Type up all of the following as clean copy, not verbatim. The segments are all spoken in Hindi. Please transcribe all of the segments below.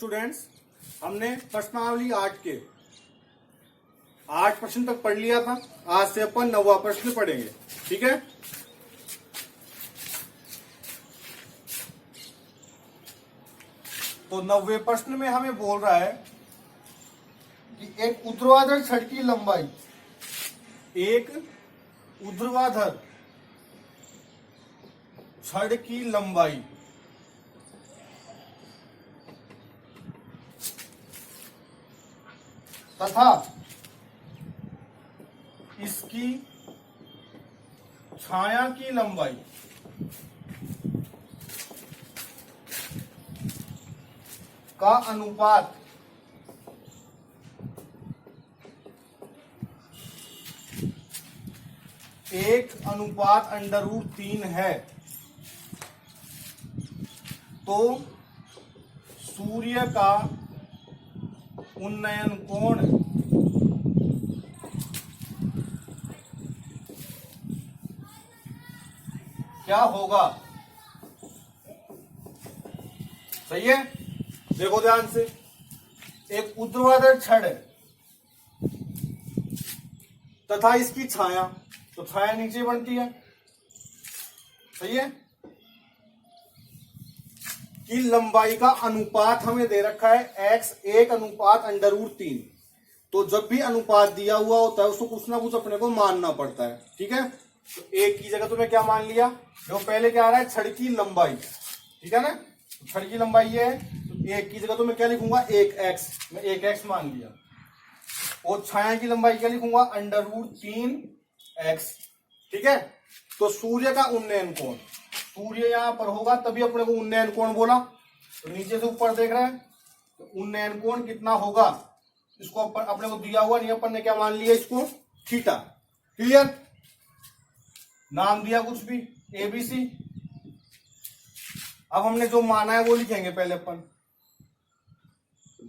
स्टूडेंट्स, हमने प्रश्नावली 8 के 8 प्रश्न तक पढ़ लिया था। आज से अपन 9वां प्रश्न पढ़ेंगे। ठीक है, तो 9वें प्रश्न में हमें बोल रहा है कि एक ऊर्ध्वाधर छड़ की लंबाई एक ऊर्ध्वाधर छड़ की लंबाई तथा इसकी छाया की लंबाई का अनुपात 1/√3 है, तो सूर्य का उन्नयन कोण क्या होगा। सही है, देखो ध्यान से। एक ऊर्ध्वाधर छड़ है तथा इसकी छाया, तो छाया नीचे बनती है। सही है, की लंबाई का अनुपात हमें दे रखा है x 1/√3। तो जब भी अनुपात दिया हुआ होता है उसको कुछ ना कुछ अपने को मानना पड़ता है। ठीक है, तो एक की जगह तुमने क्या मान लिया, जो पहले क्या आ रहा है छड़ की लंबाई। ठीक है ना, तो छड़ की लंबाई ये है, तो एक की जगह तो मैं क्या लिखूंगा 1x, मैं 1x मान लिया। और छाया की लंबाई क्या लिखूंगा √3x। ठीक है, तो सूर्य का उन्नयन कोण, सूर्य यहां पर होगा तभी अपने को उन्नयन कोण बोला। तो नीचे से ऊपर देख रहे हैं, तो उन्नयन कोण कितना होगा इसको अपने को दिया हुआ नहीं, अपन ने क्या मान लिया इसको थीटा। क्लियर, नाम दिया कुछ भी एबीसी। अब हमने जो माना है वो लिखेंगे पहले अपन।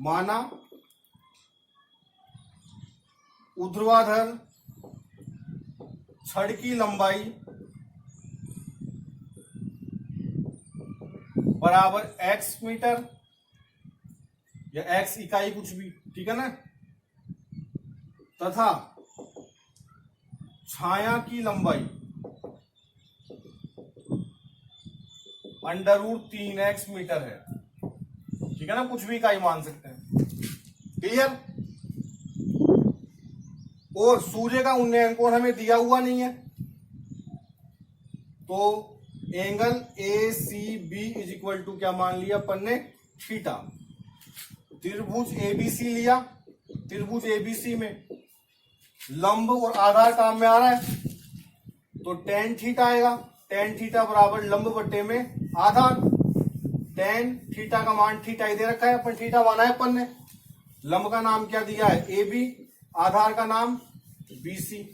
माना ऊर्ध्वाधर छड़ की लंबाई बराबर x मीटर या x इकाई कुछ भी। ठीक है ना, तथा छाया की लंबाई √3x मीटर है। ठीक है ना, कुछ भी इकाई मान सकते हैं। क्लियर, और सूर्य का उन्नयन कोण हमें दिया हुआ नहीं है, तो एंगल ACB = क्या मान लिया अपन ने थीटा। त्रिभुज ABC लिया, त्रिभुज ABC में लंब और आधार काम में आ रहा है, तो tan थीटा आएगा। tan थीटा बराबर लंब बटे में आधार। tan थीटा का मान थीटा ही दे रखा है, अपन थीटा माना है अपन ने। लंब का नाम क्या दिया है AB, आधार का नाम BC।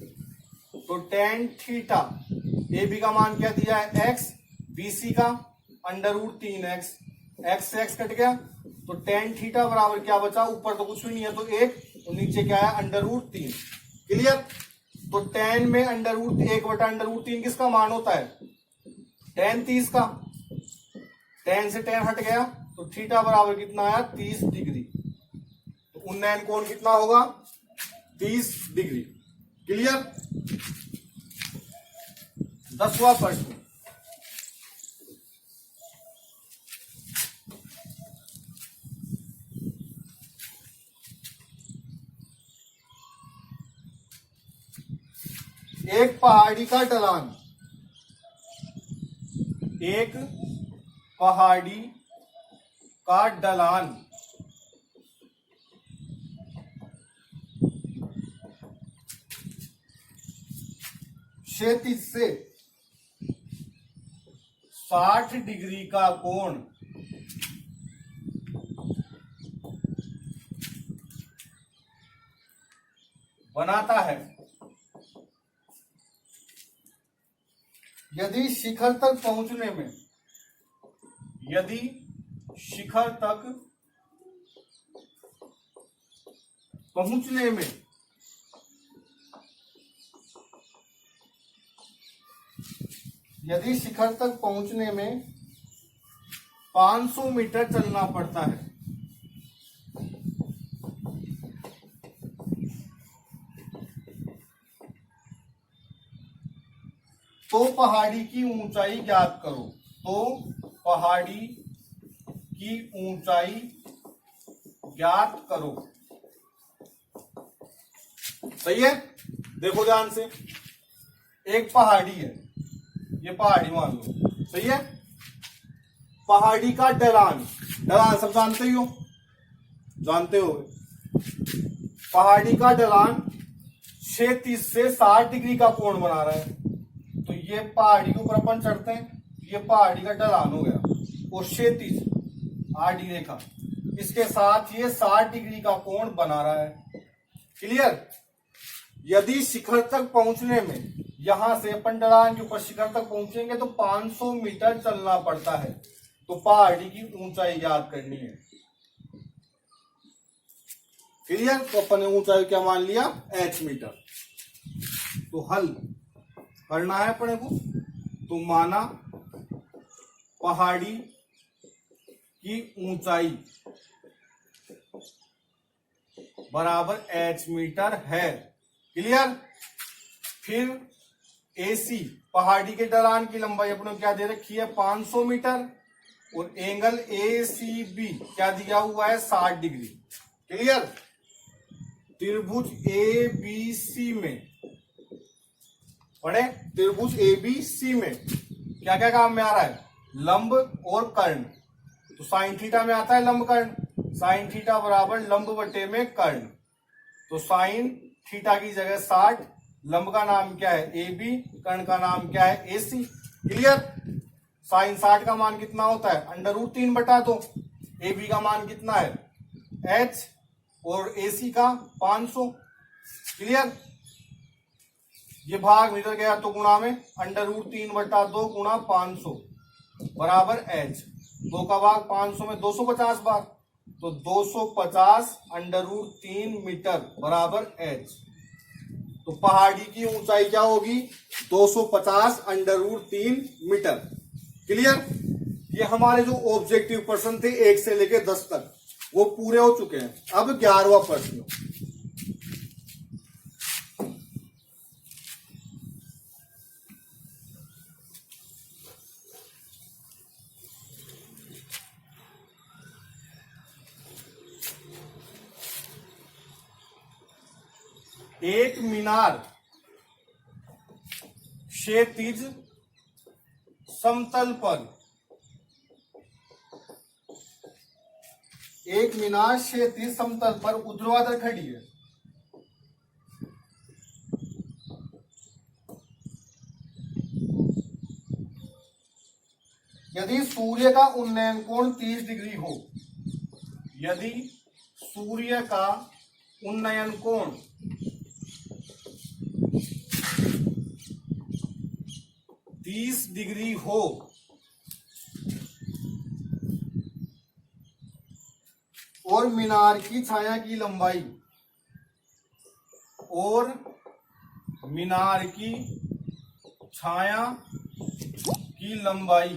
तो tan थीटा AB का मान क्या दिया है x, BC का √3x। x से x कट गया, तो tan थीटा बराबर क्या बचा, ऊपर तो कुछ भी नहीं है तो 1, और नीचे क्या है √3। क्लियर, तो tan में √1/√3 किसका मान होता है, tan 30 का। tan से tan हट गया, तो थीटा बराबर कितना आया 30 डिग्री। तो उन्नयन कोण कितना होगा 30 डिग्री। क्लियर, 10वां प्रश्न। एक पहाड़ी का ढलान, एक पहाड़ी का ढलान क्षैतिज से 60 डिग्री का कोण बनाता है यदि शिखर तक पहुंचने में यदि शिखर तक पहुंचने में यदि शिखर तक पहुंचने में 500 मीटर चलना पड़ता है, तो पहाड़ी की ऊंचाई ज्ञात करो। तो पहाड़ी की ऊंचाई ज्ञात करो। सही है। देखो ध्यान से, एक पहाड़ी है, ये पहाड़ी मान लो। सही है। पहाड़ी का ढलान, ढलान सब जानते ही हो, जानते हो। पहाड़ी का ढलान 36 से 60 डिग्री का कोण बना रहा है। तो ये पहाड़ी के ऊपर अपन चढ़ते हैं, ये पहाड़ी का ढलान हो गया और 36 आड़ी रेखा, इसके साथ ये 60 डिग्री का कोण बना रहा है। क्लियर। यदि शिखर तक पहुंचने में, यहां से अपन ढलान के ऊपर शिखर तक पहुंचेंगे तो 500 मीटर चलना पड़ता है। तो पहाड़ी की ऊंचाई याद करनी है। क्लियर। तो अपन ने ऊंचाई क्या मान लिया, h मीटर। तो हल करना है अपने को। तो माना पहाड़ी की ऊंचाई बराबर h मीटर है। क्लियर। फिर AC, पहाड़ी के ढलान की लंबाई अपने को क्या दे रखी है, 500 मीटर, और एंगल ACB क्या दिया हुआ है, 60 डिग्री। क्लियर। त्रिभुज ABC में पढ़े, त्रिभुज ABC में क्या क्या काम में आ रहा है, लंब और कर्ण। तो साइन थीटा में आता है लंब कर्ण, साइन थीटा बराबर लंब बटे में कर्ण। तो साइन थीटा की जगह 60, लंब का नाम क्या है AB, कर्ण का नाम क्या है AC। क्लियर। साइन 60 का मान कितना होता है, √3/2। AB का मान कितना है h, और AC का 500। क्लियर। ये भाग मीटर गया तो गुणा में √3/2 गुणा 500 बराबर h। 2 का भाग 500 में 250 बार, तो 250 √3 मीटर बराबर h। तो पहाड़ी की ऊंचाई क्या होगी, 250 √3 मीटर। क्लियर। ये हमारे जो ऑब्जेक्टिव प्रश्न थे 1 से लेकर 10 तक, वो पूरे हो चुके हैं। अब 11वां प्रश्न। एक मीनार क्षैतिज समतल पर, एक मीनार क्षैतिज समतल पर ऊर्ध्वाधर खड़ी है। यदि सूर्य का उन्नयन कोण 30 डिग्री हो, यदि सूर्य का उन्नयन कोण 30 डिग्री हो, और मीनार की छाया की लंबाई, और मीनार की छाया की लंबाई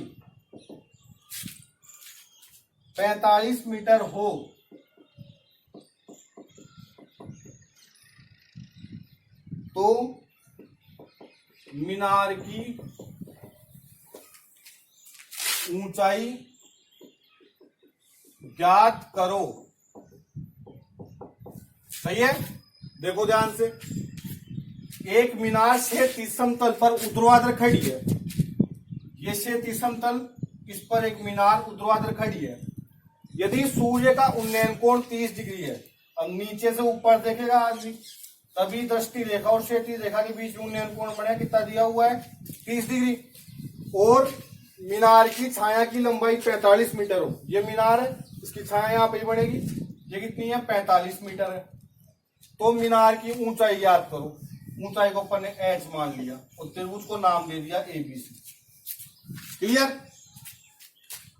45 मीटर हो, तो मीनार की ऊंचाई ज्ञात करो। सही है। देखो ध्यान से, एक मीनार क्षैतिज समतल पर ऊर्ध्वाधर खड़ी है। ये क्षैतिज समतल, इस पर एक मीनार ऊर्ध्वाधर खड़ी है। यदि सूर्य का उन्नयन कोण 30 डिग्री है, अब नीचे से ऊपर देखेगा आदमी, तभी दृष्टि रेखा और क्षैतिज रेखा के बीच में उन्नयन कोण बनेगा, कितना दिया हुआ है 30 डिग्री, और मीनार की छाया की लंबाई 45 मीटर हो। ये मीनार है, इसकी छाया यहाँ पे बनेगी, ये कितनी है 45 मीटर है। तो मीनार की ऊंचाई याद करो। ऊंचाई को अपन ने h मान लिया और त्रिभुज को नाम दे दिया ABC। क्लियर।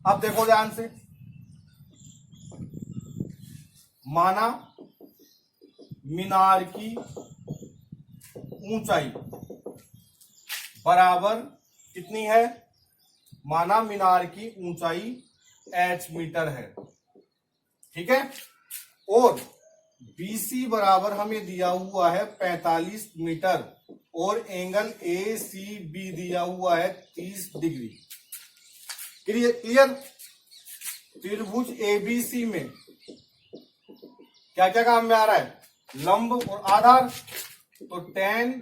अब देखो ध्यान से, माना मीनार की ऊंचाई बराबर कितनी है, माना मीनार की ऊंचाई h मीटर है। ठीक है। और BC बराबर हमें दिया हुआ है 45 मीटर और एंगल ACB दिया हुआ है 30 डिग्री। क्लियर। त्रिभुज ABC में क्या क्या काम में आ रहा है, लंब और आधार। तो tan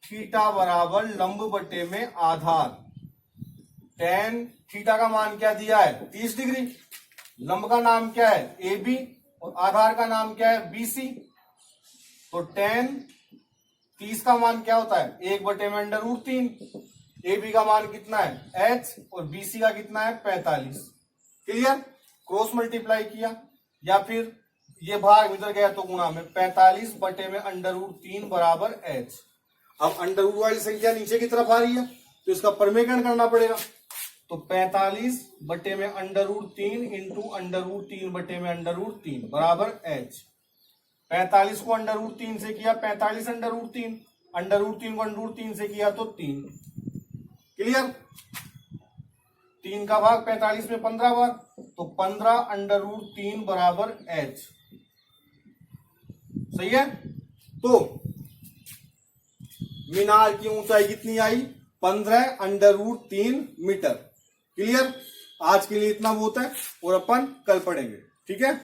थीटा बराबर लंब बटे में आधार। tan थीटा का मान क्या दिया है, 30 डिग्री। लंब का नाम क्या है, AB, और आधार का नाम क्या है, BC। तो tan 30 का मान क्या होता है, 1/√3। AB का मान कितना है, H, और BC का कितना है, 45। क्लियर। क्रॉस मल्टीप्लाई किया या फिर ये भाग इधर गया तो गुणा में, 45/√3 बराबर H। अब अंडरवुड वाली संख्या नीचे की तरफ आ रही है तो इसका परमेकरण करना पड़ेगा। तो 45/√3 इंटू √3/√3 बराबर H। 45 को √3 से किया 45/√3, √3 को √3 से किया तो 3। क्लियर। 3 का भाग 45 में 15 बार, तो 15/√3 बराबर H। सही है। तो मीनार की ऊंचाई कितनी आई, 15/√3 मीटर। क्लियर। आज के लिए इतना बहुत है और अपन कल पढ़ेंगे। ठीक है।